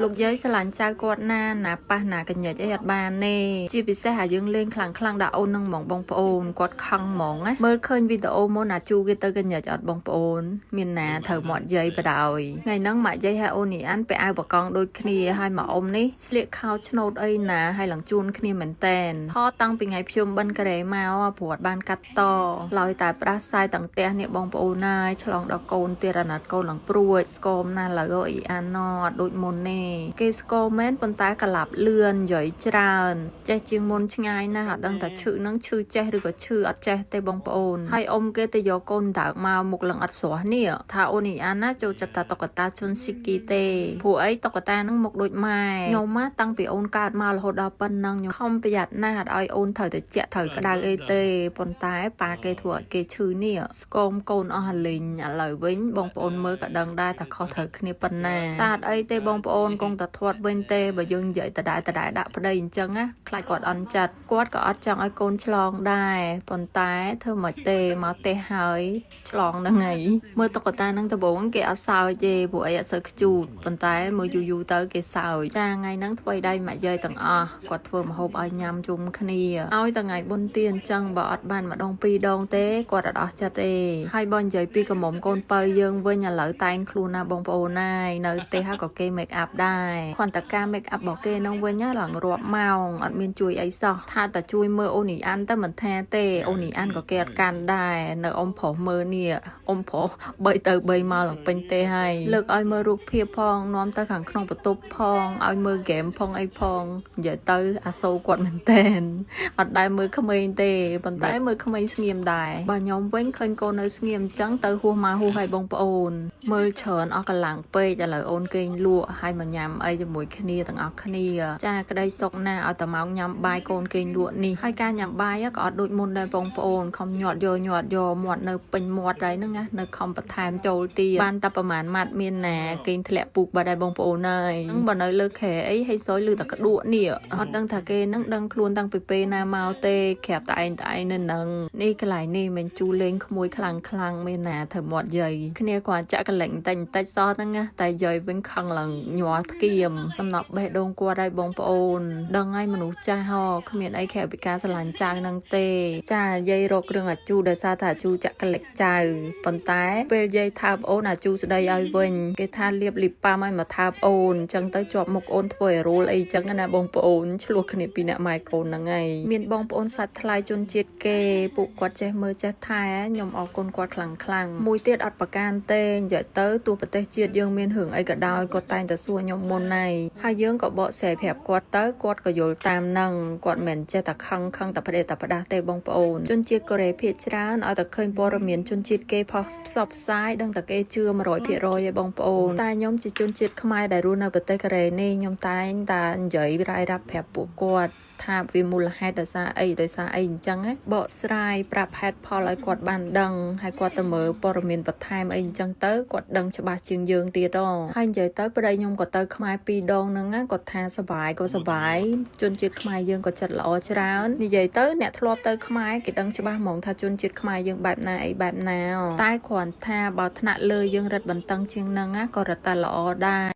លោកយាយស្រឡាញ់ចៅគាត់ណាប៉ះណាកញ្ញិចអីអត់បានទេជាពិសេសអាយើងលេងខ្លាំងដាក់អូននឹងបងប្អូនគាត់ខឹងហ្មងណាមើលឃើញវីដេអូមុនអាជូគេទៅកញ្ញិចអត់បងប្អូនមានណាត្រូវមាត់យាយបដ ாய் ថ្ងៃហ្នឹងម៉ាក់យាយហៅអូននេះអានទៅអាវបកងដូចគ្នាហើយមកអ៊ំនេះស្លៀកខោឆ្នោតអីណាហើយឡើងជួនគ្នាមែនតែនថតតាំងពីថ្ងៃភ្ជុំបិណ្ឌការ៉េមកព្រោះអត់បានកាត់តឡើយតែផ្ដាសាយទាំងផ្ទះនេះបងប្អូនណាយឆ្លងដល់កូនទៀតអាណត្តិកូនឡើងព្រួចស្គមណាឡើយអ៊ីអានណអត់ដូចមុនទេគេស្គមមែនប៉ុន្តែកលាប់លឿនយាយច្រើនចេះជាងមុនឆ្ងាយណាស់អត់ដឹងតែឈឺនឹងឈឺចេះឬក៏ឈឺអត់ចេះទេបងប្អូនហើយអ៊ំគេទៅយកកូនតើកមកមុខឡើងអត់ស្រស់នេះថាអូនអ៊ីអានណាចូលចិត្តតាតុក្កតាជុនស៊ីគីទេព្រោះអីតុក្កតានឹងមុខដូចម៉ែខ្ញុំណាតាំងពីអូនកើតមករហូតដល់ប៉ុណ្ណឹងខ្ញុំខំប្រយ័ត្នណាស់អត់ឲ្យអូនត្រូវទៅជាក់ត្រូវក្តៅអីទេប៉ុន្តែប៉ាគេធ្វើឲ្យគេឈឺនេះស្គមកូនអស់លីងឥឡូវវិញបងប្អូនមើលក៏ដឹងដែរថាខុសត្រូវគ្នាប៉ុណ្ណាតែអត់អីទេបងប្អូនគង់តែធាត់វិញទេបើយើងនិយាយដដែលដាក់ប្តីអញ្ចឹងណាខ្លាចគាត់អន់ចិត្តគាត់ក៏អត់ចង់ឲ្យកូនឆ្លងដែរប៉ុន្តែធ្វើមិនទេមកទេហើយឆ្លងហ្នឹងហើយមើលតុក្កតានឹងដំបូងគេអត់សើចទេព្រោះអីអត់សូវខ្ជូតប៉ុន្តែមើលយូរទៅគេសើចចាថ្ងៃហ្នឹងធ្វើឲ្យដៃម៉ាក់យាយទាំងអស់គាត់ធ្វើម្ហូបឲ្យញ៉ាំជុំគ្នាឲ្យតែថ្ងៃបុណ្យទានអញ្ចឹងបើអត់បានម្ដងពីរដងទេគាត់អត់អស់ចិត្តទេហើយបើនិយាយពីកមុំកូនបើយើងវិញឥឡូវតែងខ្លួនណាបងប្អូនណាយនៅផ្ទះហើយក៏គេ make up ដែរគ្រាន់តែការ make up របស់គេនឹងវិញឡើងរាប់ម៉ោងអត់មានជួយអីសោះថាតែជួយមើលអូននេះអានទៅមិនថាទេអូននេះអានក៏គេអត់កាន់ដែរនៅអ៊ំប្រុសមើលនេះអ៊ំប្រុស3ទៅ3មកឡើងពេញទេហើយលើកឲ្យមើលរូបភាពផងនាំទៅខាងក្នុងបន្ទប់ផងឲ្យមើលហ្គេមផងអីផងនិយាយទៅអាសូរគាត់មែនតែនអត់ដែលមើលក្មេងទេប៉ុន្តែមើលក្មេងស្ងៀមដែរបើខ្ញុំវិញឃើញកូននៅស្ងៀមអញ្ចឹងទៅហួសមកហួសឲ្យបងប្អូនមើលច្រើនអស់កម្លាំងពេកឥឡូវអូនគេងលក់ឲ្យមកញ៉ាំអីជាមួយគ្នាទាំងអស់គ្នាចាក្តីសុខណាស់ឲ្យតែមកញ៉ាំបាយកូនគេងលក់នេះហើយការញ៉ាំបាយក៏អត់ដូចមុនដែរបងប្អូនខំញាត់យកមាត់នៅពេញមាត់ហើយហ្នឹងណានៅខំបន្ថែមចូលទៀតបានតែប្រហែលម៉ាត់មានណាគេងធ្លាក់ពុកបាត់ដែរបងប្អូនហើយហ្នឹងបើនៅលើខែអីហេសយលឺតែក្ដួកនេះអត់ដឹងថាគេនឹងដឹងខ្លួនតាំងពីពេលណាមកទេក្រាបតែឯងនៅនឹងនេះកន្លែងនេះមិនជូលេងក្មួយខ្លាំងមានណាធ្វើមាត់យាយគ្នាគាត់ចាក់កលែងតិចសោះហ្នឹងណាតែយាយវិញខឹងឡើងញ័រធ្គាមសំណប់បេះដូងគាត់ឲ្យបងប្អូនដឹងឲ្យមនុស្សចាស់ហ៎គ្មានអីខែពីការស្រឡាញ់ចៅនឹងទេចាយាយរកគ្រឿងអាជូដោយសារតែអាជូចាក់កលិចចៅប៉ុន្តែពេលយាយថាបអូនអាជូស្ដីឲ្យវិញគេថាលៀបលីប៉ាំឲ្យមកថាបអូនអញ្ចឹងទៅជាប់មុខអូនធ្វើឲ្យរួលអីចឹងណាបងប្អូនឆ្លោះគ្នាពីអ្នកម៉ែកូនហ្នឹងហើយមានបងប្អូនសាច់ថ្លៃជនជាតិគេពួកគាត់ចេះមើលចេះថែខ្ញុំអរគុណគាត់ខ្លាំងមួយទៀតអត់ប្រកាន់ទេនិយាយទៅទោះប្រទេសជាតិយើងមានរឿងអីក៏ដោយគាត់តែងតែសួរខ្ញុំមុនហើយយើងក៏បកស្រាយប្រាប់គាត់ទៅគាត់ក៏យល់តាមនឹងគាត់មិនចេះតែខឹងតែផ្ដេសតែផ្ដាស់ទេបងប្អូនជនជាតិកូរ៉េភាគច្រើនឲ្យតែឃើញព័ត៌មានជនជាតិគេផុសផ្សព្វផ្សាយដឹងតែគេជឿ 100% ឯបងប្អូនតែខ្ញុំជាជនជាតិខ្មែរដែលរស់នៅប្រទេសកូរ៉េនេះខ្ញុំតែងតែនិយាយរាយរាប់ប្រាប់ពួកគាត់ថាវាមូលហេតុដោយសារអីអញ្ចឹងណាបកស្រាយប្រាប់ហេតុផលឲ្យគាត់បានដឹងហើយគាត់ទៅមើលព័ត៌មានបន្ថែមអីអញ្ចឹងទៅគាត់ដឹងច្បាស់ជាងយើងទៀតហើយនិយាយទៅប្តីខ្ញុំក៏ទៅខ្មែរ2ដងហ្នឹងគាត់ថាសប្បាយជនជាតិខ្មែរយើងក៏ចិត្តល្អច្រើននិយាយទៅអ្នកធ្លាប់ទៅខ្មែរគេដឹងច្បាស់ហ្មងថាជនជាតិខ្មែរយើងបែបណាអីបែបណាតែគ្រាន់ថាបើថ្នាក់លើយើងរឹតបន្តឹងជាងហ្នឹងក៏រឹតតែល្អដែរ